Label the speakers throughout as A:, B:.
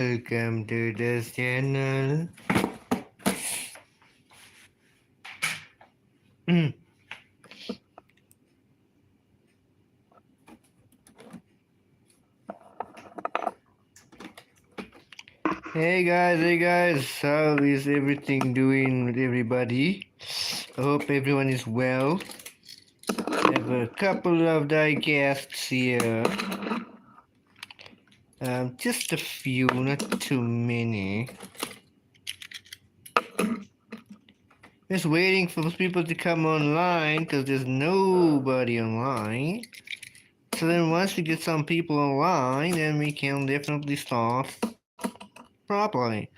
A: Welcome to this channel. Hey guys, how is everything doing with everybody? I hope everyone is well. I have a couple of the guests here. Just a few, not too many. Just waiting for people to come online because there's nobody online. So then once we get some people online, then we can definitely start properly.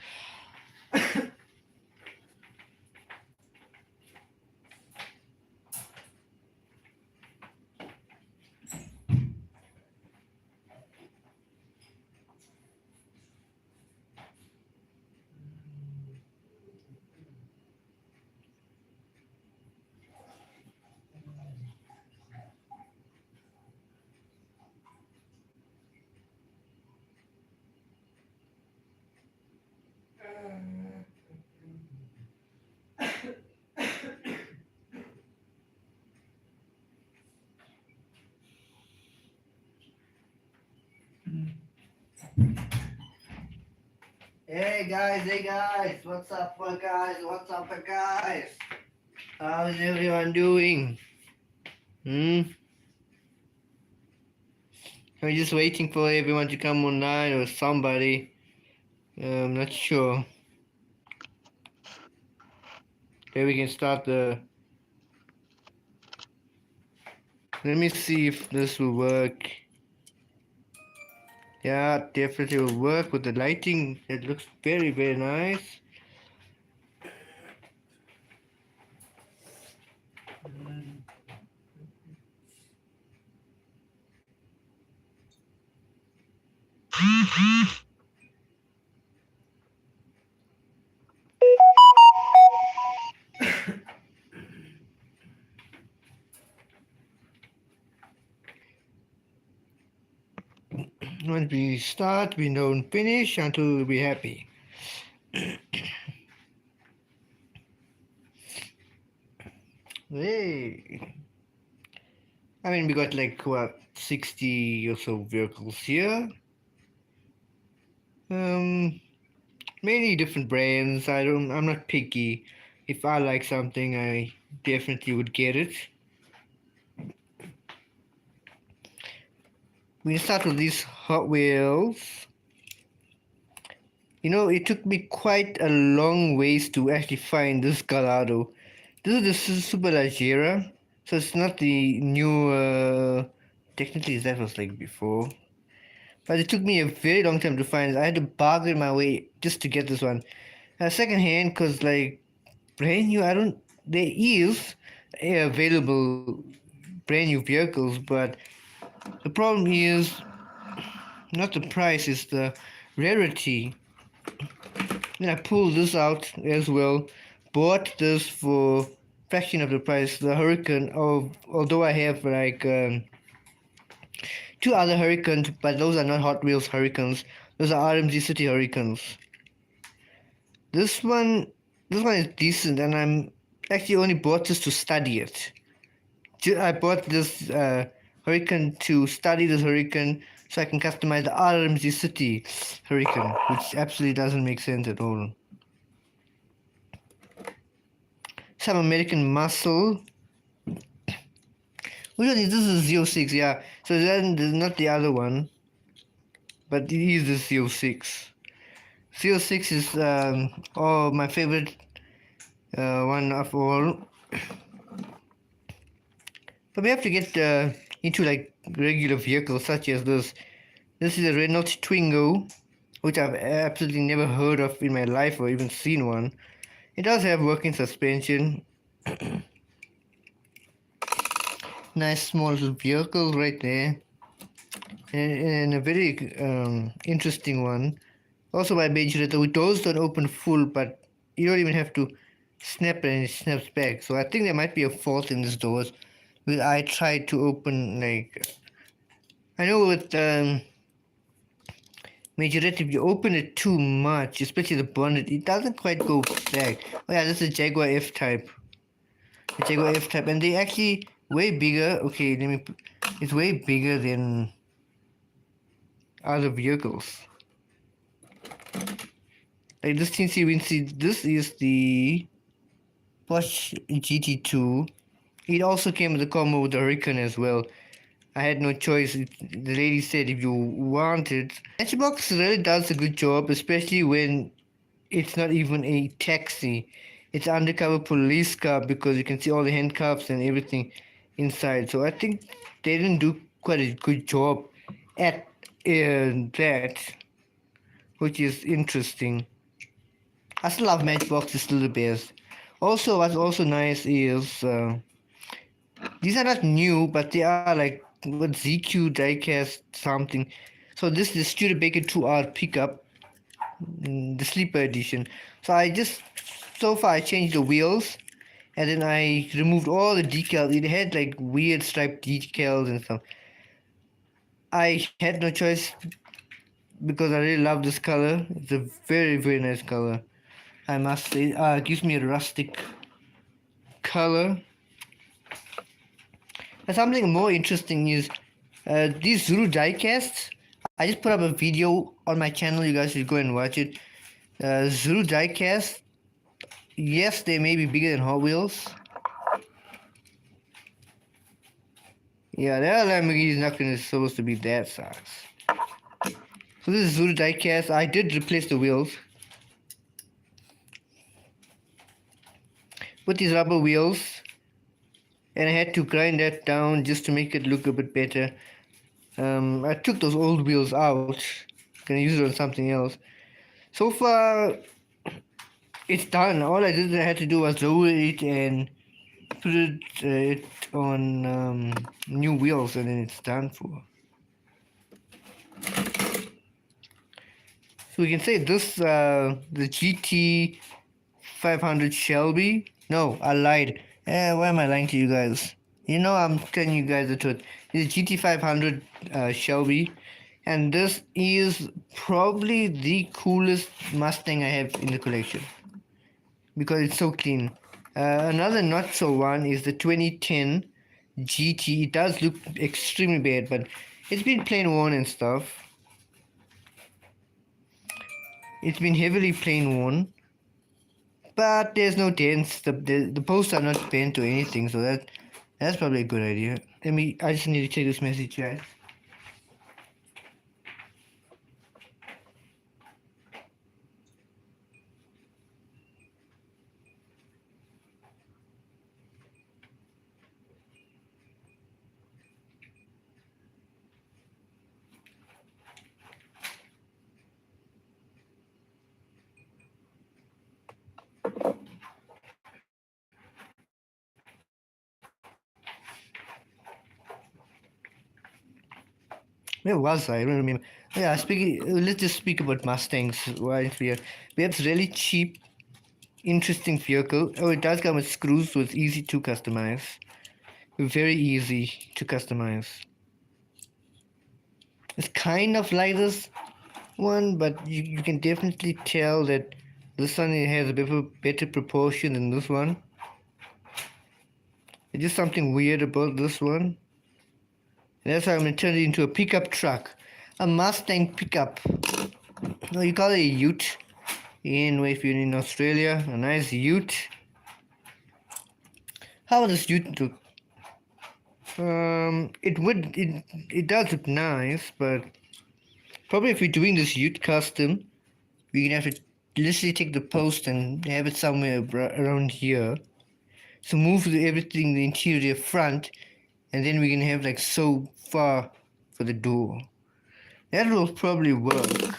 A: Hey guys, what's up, guys? What's up, guys? How's everyone doing? Hmm? I'm just waiting for everyone to come online or somebody. I'm not sure. Then we can start the. Let me see if this will work. Yeah, definitely will work with the lighting. It looks very, very nice. When we start, we don't finish until we're happy. Hey. I mean, we got like what 60 or so vehicles here. Um, Many different brands. I'm not picky. If I like something, I definitely would get it. We start with these Hot Wheels. You know, it took me quite a long ways to actually find this Gallardo. This is the Superleggera, so it's not the new. Technically, that was like before, but it took me a very long time to find it. I had to bargain my way just to get this one. Second hand, cause like brand new, I don't. There is available brand new vehicles, but the problem is not the price, it's the rarity. Then I pulled this out as well. Bought this for fraction of the price. The Hurricane. Oh, although I have like two other Hurricanes, but those are not Hot Wheels Hurricanes. Those are RMG City Hurricanes. This one, this one is decent, and I'm actually only bought this to study it. I bought this Hurricane to study this Hurricane so I can customize the RMG City Hurricane, which absolutely doesn't make sense at all. Some American Muscle. Which one is this? Is Z06, yeah. So then there's not the other one, but it is the Z06. Z06 is my favorite one of all. But we have to get into like regular vehicles such as this. This is a Renault Twingo, which I've absolutely never heard of in my life or even seen one. It does have working suspension. Nice small little vehicle right there. And a very interesting one. Also by Beijing, the doors don't open full, but you don't even have to snap and it snaps back. So I think there might be a fault in these doors. Because I tried to open like I know with Majorette, if you open it too much, especially the bonnet, it doesn't quite go back. Oh yeah, this is a Jaguar F-Type. The Jaguar F-Type, and they actually way bigger. Okay, it's way bigger than other vehicles. Like this Teensy Wincy, this is the Porsche GT2. It also came with a combo with the Huracan as well. I had no choice. The lady said if you want it. Matchbox really does a good job, especially when it's not even a taxi. It's an undercover police car because you can see all the handcuffs and everything inside. So I think they didn't do quite a good job at that, which is interesting. I still love Matchbox, it's still the best. Also, what's also nice is these are not new, but they are like what ZQ diecast something. So this is the Studebaker 2R pickup, the sleeper edition. So so far I changed the wheels, and then I removed all the decals. It had like weird striped decals and stuff. I had no choice because I really love this color. It's a very very nice color. I must say, it gives me a rustic color. And something more interesting is these Zuru diecasts. I just put up a video on my channel. You guys should go and watch it. Zuru diecast. Yes, they may be bigger than Hot Wheels. Yeah, that Lamborghini is not supposed to be that size. So this is Zuru diecast. I did replace the wheels with these rubber wheels, and I had to grind that down just to make it look a bit better. I took those old wheels out. Gonna use it on something else. So far, it's done. All I had to do was lower it and put it on new wheels, and then it's done for. So we can say this the GT 500 Shelby. No, I lied. Why am I lying to you guys? You know I'm telling you guys the truth. It's GT 500 Shelby, and this is probably the coolest Mustang I have in the collection because it's so clean. Another not so one is the 2010 GT. It does look extremely bad, but it's been plain worn and stuff. It's been heavily plain worn, but there's no dents. The posts are not bent or anything, so that's probably a good idea. I just need to check this message, guys. Where was I? I don't remember. Yeah, let's just speak about Mustangs right here. We have really cheap, interesting vehicle. Oh, it does come with screws, so it's easy to customize. Very easy to customize. It's kind of like this one, but you can definitely tell that this one has a better proportion than this one. There's just something weird about this one. And that's why I'm going to turn it into a pickup truck. A Mustang pickup. No, you call it a ute. If you're in Australia, a nice ute. How does ute look? It does look nice, but probably if we're doing this ute custom, we're gonna have to literally take the post and have it somewhere around here. So move everything, the interior front, and then we're gonna have like so far for the door. That will probably work.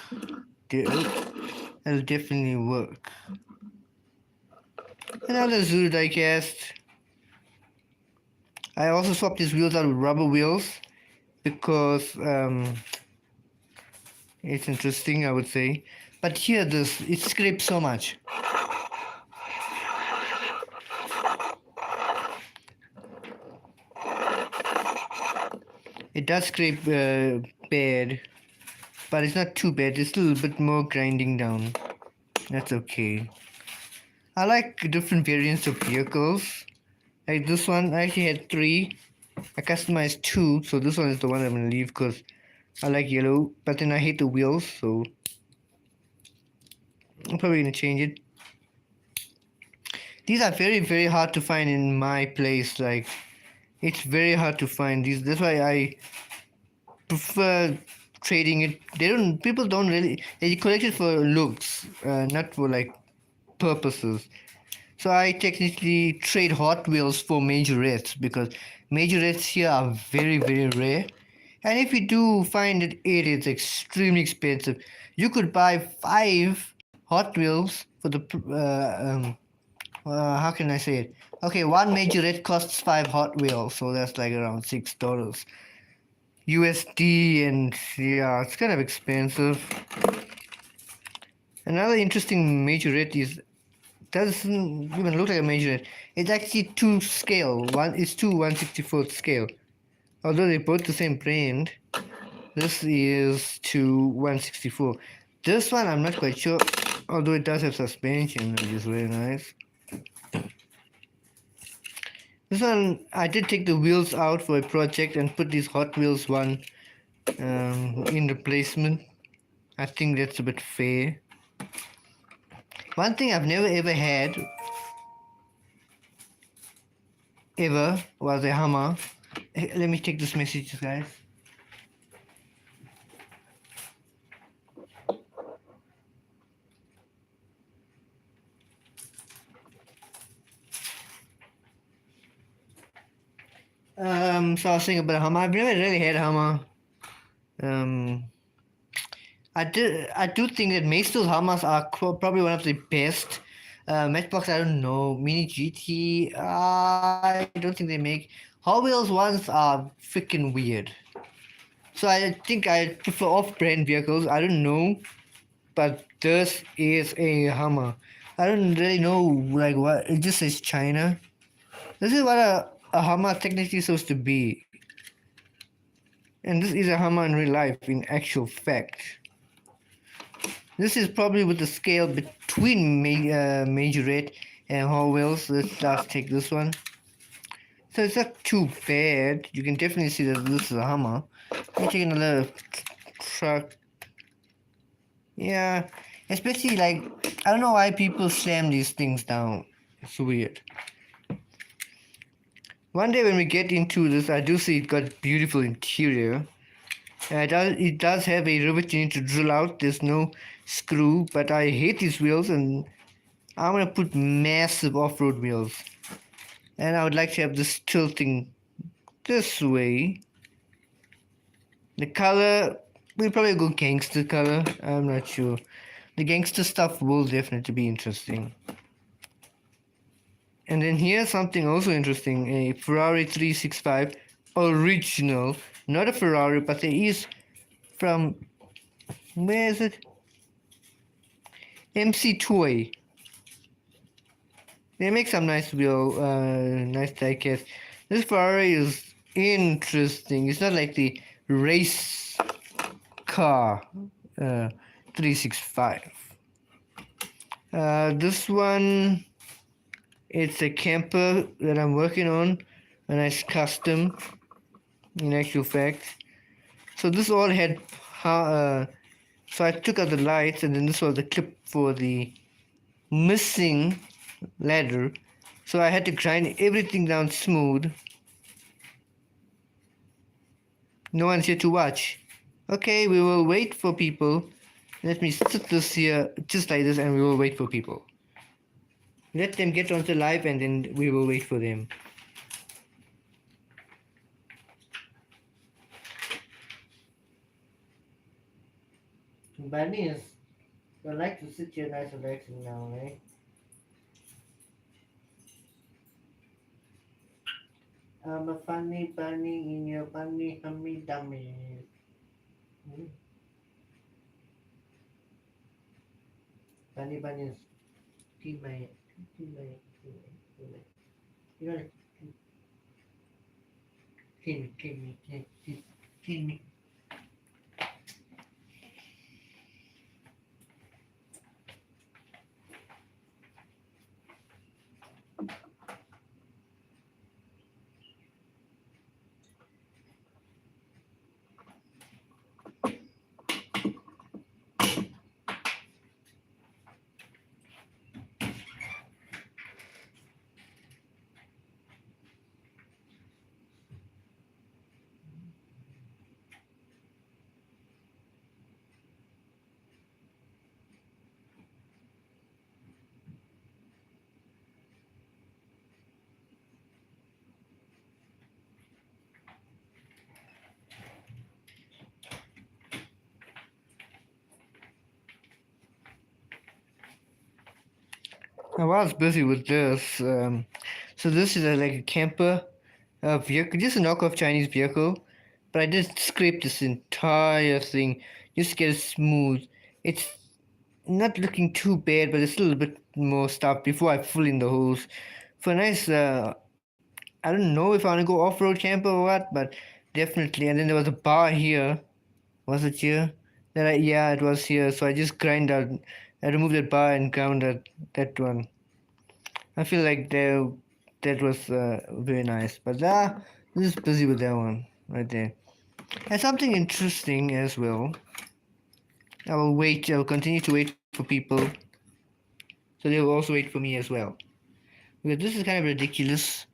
A: That'll definitely work. Another Zuru diecast. I also swapped these wheels out with rubber wheels because it's interesting, I would say. But here, it scrapes so much. It does scrape bad, but it's not too bad. It's still a bit more grinding down. That's okay. I like different variants of vehicles. Like this one, I actually had three. I customized two, so this one is the one I'm gonna leave because I like yellow, but then I hate the wheels, so I'm probably gonna change it. These are very, very hard to find in my place. Like, it's very hard to find these. That's why I prefer trading it. People don't really, they collect it for looks, not for like purposes. So I technically trade Hot Wheels for majorettes because majorettes here are very, very rare. And if you do find it, it is extremely expensive. You could buy 5 Hot Wheels for the how can I say it? Okay, one majorette costs 5 Hot Wheels, so that's like around $6 USD, and yeah, it's kind of expensive. Another interesting majorette is doesn't even look like a majorette. It's actually two scale. One is two 1/64th scale. Although they're both the same brand, this is to 1/64. This one I'm not quite sure, although it does have suspension, which is very nice. This one I did take the wheels out for a project and put these Hot Wheels one in replacement. I think that's a bit fair. One thing I've never ever had ever was a Hummer. Let me take this message, guys. So I was saying about a Hummer. I've never really had a Hummer. Um, I do think that Maestl's Hummers are probably one of the best. Matchbox, I don't know. Mini GT, I don't think they make. Hot Wheels ones are freaking weird. So I think I prefer off-brand vehicles. I don't know, but this is a Hummer. I don't really know like what it just says China. This is what a Hummer technically supposed to be. And this is a Hummer in real life, in actual fact. This is probably with the scale between majorette and Hot Wheels. Let's take this one. So it's not too bad. You can definitely see that this is a Hummer. Let me take another truck. Yeah, especially like I don't know why people slam these things down. It's weird. One day when we get into this, I do see it got beautiful interior. It does have a rivet you need to drill out. There's no screw, but I hate these wheels, and I'm gonna put massive off-road wheels. And I would like to have this tilting this way. The color, we'll probably go gangster color. I'm not sure. The gangster stuff will definitely be interesting. And then here's something also interesting, a Ferrari 365 original, not a Ferrari, but there is from, where is it? MC Toy. They make some nice nice diecast. This Ferrari is interesting. It's not like the race car 365. This one, it's a camper that I'm working on, a nice custom in actual fact. So this all had so I took out the lights, and then this was the clip for the missing ladder. So I had to grind everything down smooth. No one's here to watch. Okay, we will wait for people. Let me sit this here just like this, and we will wait for people. Let them get onto live, and then we will wait for them. Bunnies, I like to sit here nice and relaxing now, right? I'm a funny bunny in your bunny hummy dummy. Bunny bunnies, keep my, keep my, keep my. You know, keep me, keep me, keep me. I was busy with this. So this is like a camper vehicle, just a knockoff Chinese vehicle. But I did scrape this entire thing just to get it smooth. It's not looking too bad, but there's still a bit more stuff before I fill in the holes. For a nice, I don't know if I want to go off-road camper or what, but definitely. And then there was a bar here. Was it here? Yeah, it was here. So I just grind out. I removed that bar and ground that one. I feel like that was very nice. But this is busy with that one right there. And something interesting as well. I will wait. I will continue to wait for people, so they will also wait for me as well. Because this is kind of ridiculous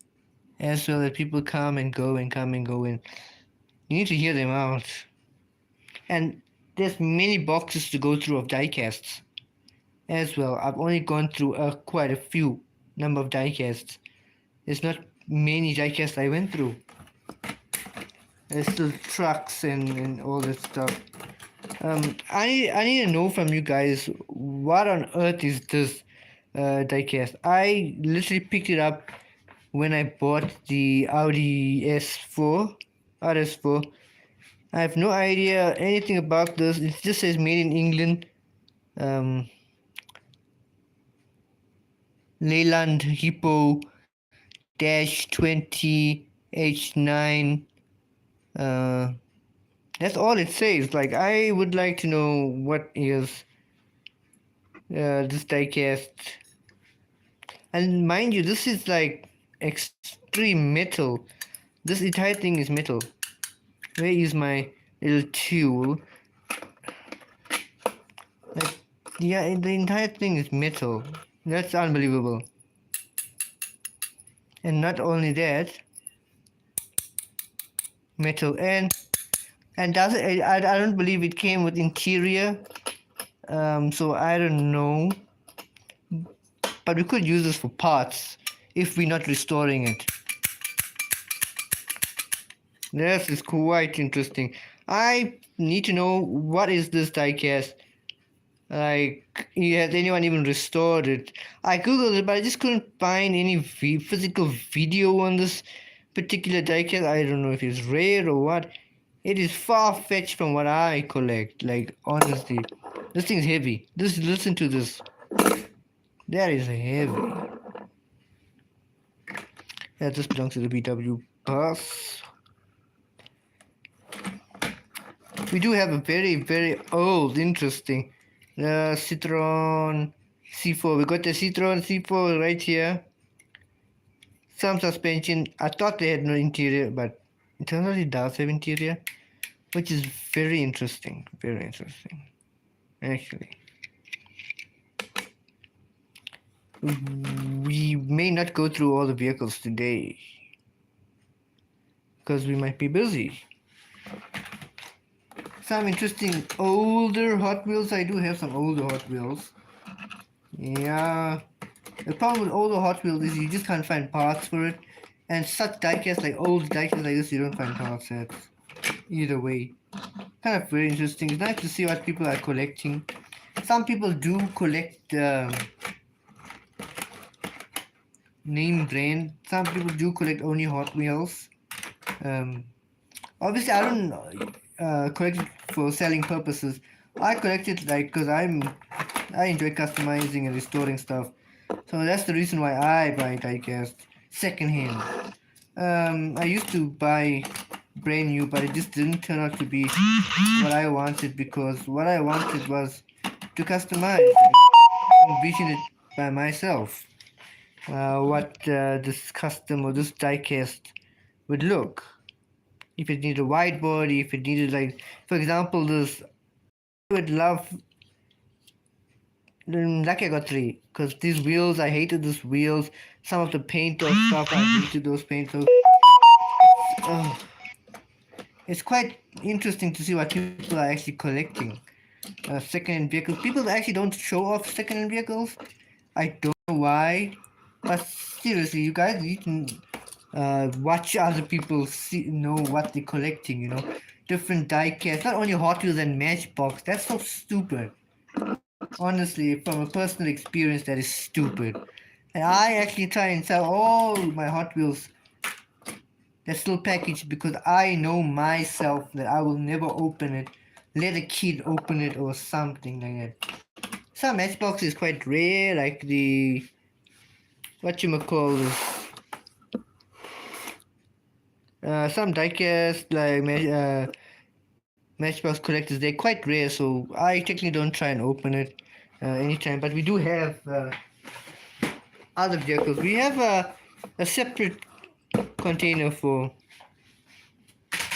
A: as well that people come and go and come and go, and you need to hear them out. And there's many boxes to go through of diecasts as well. I've only gone through quite a few number of diecasts. There's not many diecasts I went through. There's still trucks and all that stuff. I need to know from you guys, what on earth is this diecast? I literally picked it up when I bought the Audi S4, RS4. I have no idea anything about this. It just says made in England. Leyland Hippo dash 20 H9. That's all it says. Like, I would like to know what is this diecast. And mind you, this is like extreme metal. This entire thing is metal. Where is my little tool? Like, yeah, the entire thing is metal. That's unbelievable. And not only that, metal and does it? I don't believe it came with interior. So I don't know. But we could use this for parts if we're not restoring it. This is quite interesting. I need to know, what is this diecast? Like, has anyone even restored it? I googled it, but I just couldn't find any physical video on this particular diecast. I don't know if it's rare or what. It is far-fetched from what I collect. Like, honestly, this thing's heavy. Listen to this. That is heavy. Yeah, this belongs to the VW bus. We do have a very, very old, interesting Citroen C4. We got the Citroen C4 right here. Some suspension. I thought they had no interior, but it turns out it does have interior, which is very interesting. Very interesting, actually. We may not go through all the vehicles today because we might be busy. Some interesting older Hot Wheels. I do have some older Hot Wheels. Yeah. The problem with older Hot Wheels is you just can't find parts for it. And such diecasts, like old diecasts like this, you don't find parts sets. Either way. Kind of very interesting. It's nice to see what people are collecting. Some people do collect name brand. Some people do collect only Hot Wheels. Obviously, I don't collect it for selling purposes. I collect it like because I enjoy customizing and restoring stuff. So that's the reason why I buy diecast secondhand. I used to buy brand new, but it just didn't turn out to be what I wanted, because what I wanted was to customize and envision it by myself. What this custom or this diecast would look. If it needed a wide body, if it needed, like, for example, this, I would love, like I got 3, because these wheels, I hated these wheels. Some of the paint or stuff, I hated those paints. So it's quite interesting to see what people are actually collecting. Second-hand vehicles. People actually don't show off second-hand vehicles. I don't know why, but seriously, you guys need to watch other people know what they're collecting. You know, different diecasts, not only Hot Wheels and Matchbox. That's so stupid. Honestly, from a personal experience, that is stupid. And I actually try and sell all my Hot Wheels that's still packaged because I know myself that I will never open it. Let a kid open it or something like that. Some Matchbox is quite rare, like the whatchamacallit, some diecast like Matchbox collectors, they're quite rare, so I technically don't try and open it anytime. But we do have other vehicles. We have a separate container for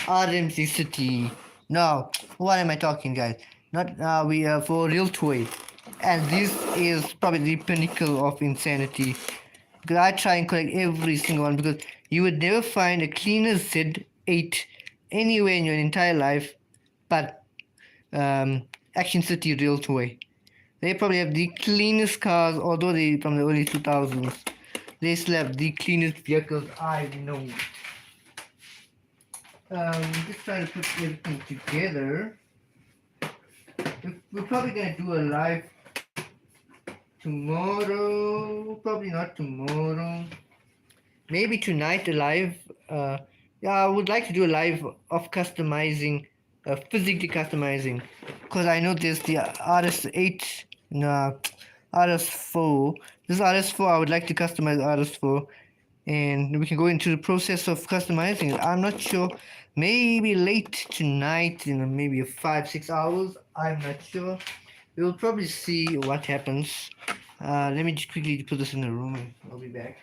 A: RMC City. No, what am I talking, guys? Not we for Real Toy, and this is probably the pinnacle of insanity. Because I try and collect every single one because you would never find a cleaner Z8 anywhere in your entire life, but Action City Real Toy. They probably have the cleanest cars, although they from the early 2000s. They still have the cleanest vehicles I know. Just trying to put everything together. We're probably gonna do a live tomorrow. Probably not tomorrow. Maybe tonight a live. Yeah, I would like to do a live of customizing, physically customizing, because I know there's the RS8, no, RS4. This RS4, I would like to customize RS4, and we can go into the process of customizing it. I'm not sure. Maybe late tonight, maybe 5-6 hours. I'm not sure. We'll probably see what happens. Let me just quickly put this in the room. I'll be back.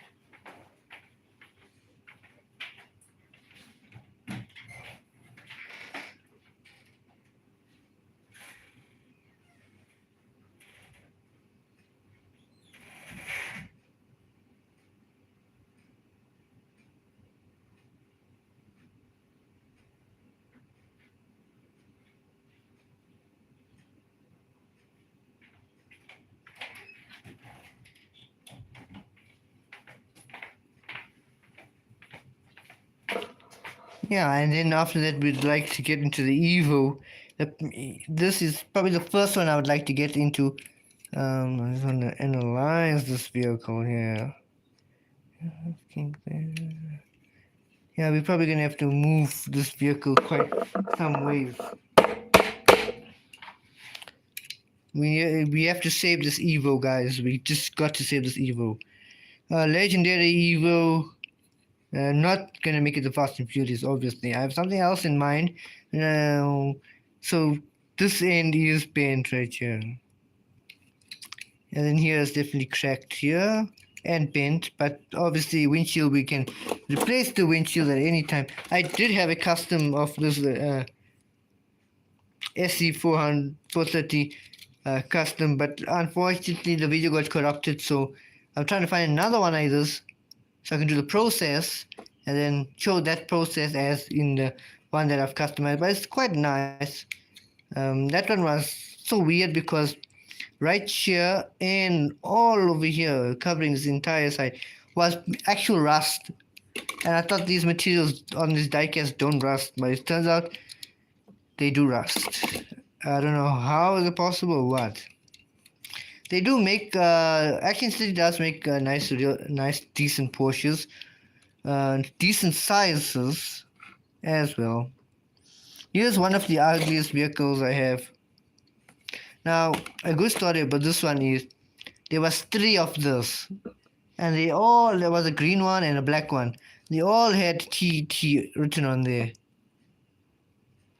A: Yeah, and then after that, we'd like to get into the Evo. This is probably the first one I would like to get into. I just want to analyze this vehicle here. Yeah, we're probably gonna have to move this vehicle quite some ways. We have to save this Evo, guys. We just got to save this Evo. Legendary Evo. Not gonna make it the Fast and Furious, obviously. I have something else in mind. So this end is bent right here, and then here is definitely cracked here and bent. But obviously, windshield, we can replace the windshield at any time. I did have a custom of this SC 430 custom, but unfortunately the video got corrupted. So I'm trying to find another one like this, so I can do the process and then show that process as in the one that I've customized. But it's quite nice. That one was so weird because right here and all over here, covering this entire side, was actual rust. And I thought these materials on this diecast don't rust, but it turns out they do rust. I don't know how is it possible. What? They do make Action City does make nice decent Porsches, decent sizes as well. Here's one of the ugliest vehicles I have. Now, a good story about this one is there was three of this, and there was a green one and a black one. They all had TT written on there.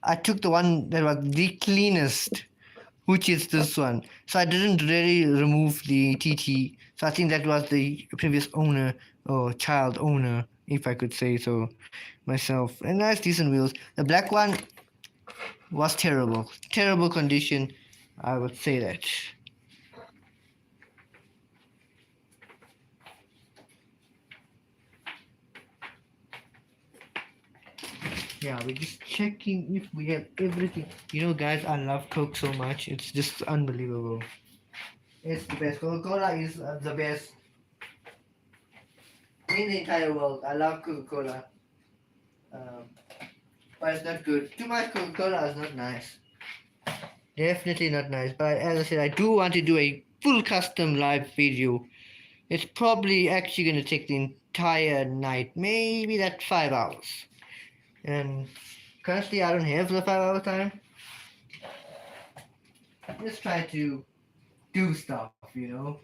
A: I took the one that was the cleanest, which is this one. So I didn't really remove the TT. So I think that was the previous owner or child owner, if I could say so myself. And nice decent wheels. The black one was terrible. Terrible condition, I would say that. Yeah, we're just checking if we have everything. You know, guys, I love Coke so much. It's just unbelievable. It's the best. Coca-Cola is the best in the entire world. I love Coca-Cola. Um, but it's not good. Too much Coca-Cola is not nice. Definitely not nice. But as I said, I do want to do a full custom live video. It's probably actually going to take the entire night, maybe that 5 hours. And currently, I don't have the 5 hour time. I'm just trying to do stuff, you know.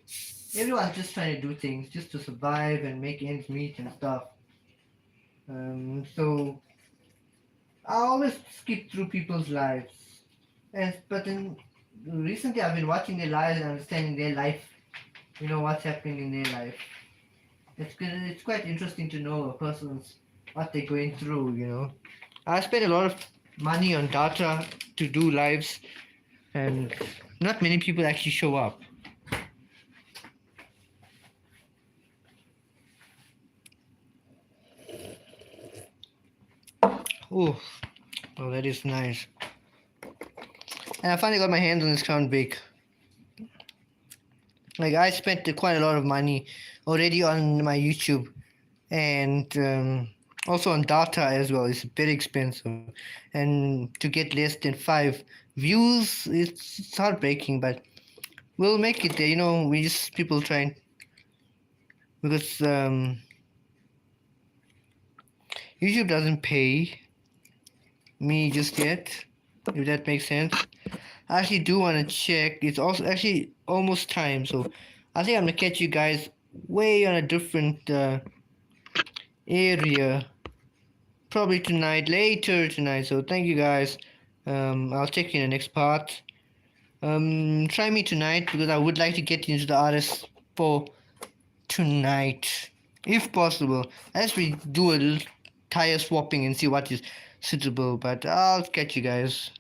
A: Everyone's just trying to do things just to survive and make ends meet and stuff. So I always skip through people's lives, but then recently I've been watching their lives and understanding their life. You know what's happening in their life. It's quite interesting to know a person's what they're going through. You know, I spend a lot of money on data to do lives, and not many people actually show up. Oh, oh, that is nice. And I finally got my hands on this Crown Bake. Like I spent quite a lot of money already on my YouTube, and also on data as well. It's very expensive, and to get less than 5 views, it's heartbreaking. But we'll make it there. You know, we just people trying because YouTube doesn't pay me just yet, if that makes sense. I actually do want to check. It's also actually almost time, so I think I'm gonna catch you guys way on a different area, probably tonight, later tonight. So thank you guys. I'll check you in the next part. Try me tonight because I would like to get into the RS4 tonight, if possible. As we do a little tire swapping and see what is suitable. But I'll catch you guys.